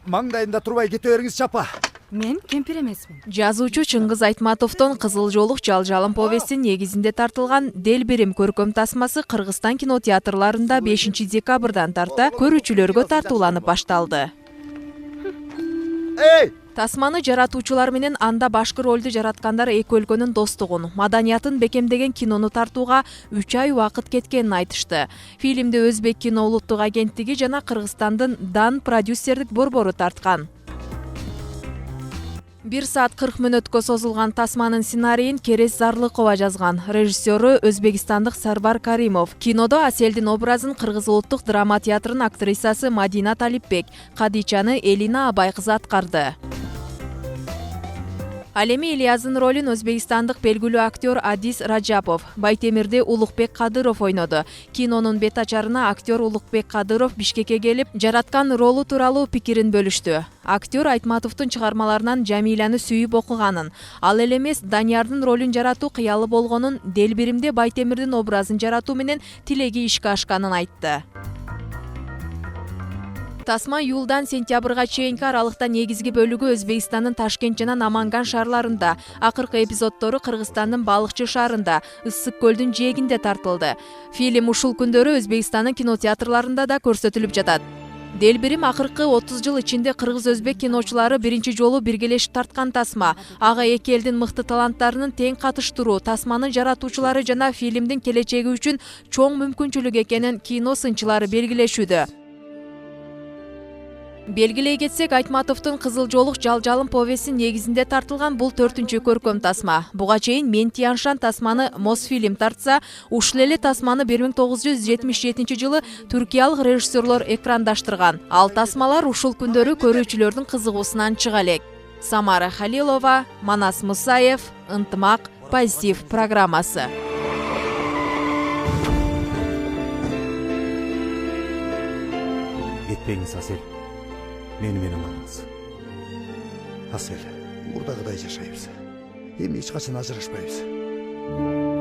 Маңдайында турбай кете бериңизчи апа. Мен кемпир эмесмин. Жазуучу Чыңгыз Айтматовдон Кызыл жолук жалжалым повести негизинде тартылган Делбирим көркөм тасмасы Кыргызстан кинотеатрларында 5 декабрдан тарта көрүүчүлөргө тартууланып башталды. Тасманы жаратуучулар менен анда башкы ролду жараткандар эки өлкөнүн достугун, маданиятын бекемдеген кинону тартууга 3 ай убакыт кеткенин айтышты. Фильмди Өзбек кино улуттук агенттиги жана Кыргызстандын Дан продюсердик борбору тарткан. 1 саат 40 мүнөткө созулган Тасманын сценарийин Керес Зарлыкова жазган. Режиссеру өзбекстандык Сарвар Каримов. Кинодо Аселдин образын Кыргыз улуттук драма театрынын актрисасы Мадина Талипбек, Кадичаны Элина Абай кызы аткарды. Ал эми Ильяздын ролун өзбекстандык белгилүү актер Адис Раджапов, Байтемирди Улукбек Кадыров ойноду. Кинонун бет ачарына актер Улукбек Кадыров Бишкекке келип, жараткан ролу тууралуу пикирин бөлүштү. Актер Айтматовдун чыгармаларынан Жамиланы сүйүп окуганын, ал эле эмес Даниярдын ролун жаратуу кыялы болгонун, Делбиримде Байтемирдин образын жаратуу менен тилеги ишке ашканын айтты. Тасма июлдан сентябрга чейинки аралыкта негизги бөлүгү Өзбекстандын Ташкент жана Наманган шаарларында, акыркы эпизоддору Кыргызстандын Балыкчы шаарында, Ысык көлдүн жээгинде тартылды. Фильм ушул күндөрү Өзбекстандын кинотеатрларында да көрсөтүлүп жатат. Делбирим акыркы 30 жыл ичинде кыргыз-өзбек киночулары биринчи жолу биргелешип тарткан тасма. Ага эки элдин мыкты таланттарынын тең катыштыруу, тасманын жаратуучулары жана фильмдин келечеги үчүн чоң мүмкүнчүлүк экенин кино сынчылары белгилешүүдө. Белгилей кетсек, Айтматовдун Кызыл жолук жалжалым повестин негизинде тартылган бул 4-чү көркөм тасма. Буга чейин Мен Тияншан тасманы Мосфильм тартса, ушул эле тасманы 1977 жылы түркиялык режиссерлор экрандаштырган. Ал тасмалар ушул күндөрү көрүүчүлөрдүн кызыгуусунан чыга элек. Самара Халилова, Манас Мусаев, Ынтымак позитив программасы. Кетпеңиз, Асел. Менен алыңыз. Асел, мурдагыдай жашайбыз. Эми эч качан ажырашпайбыз.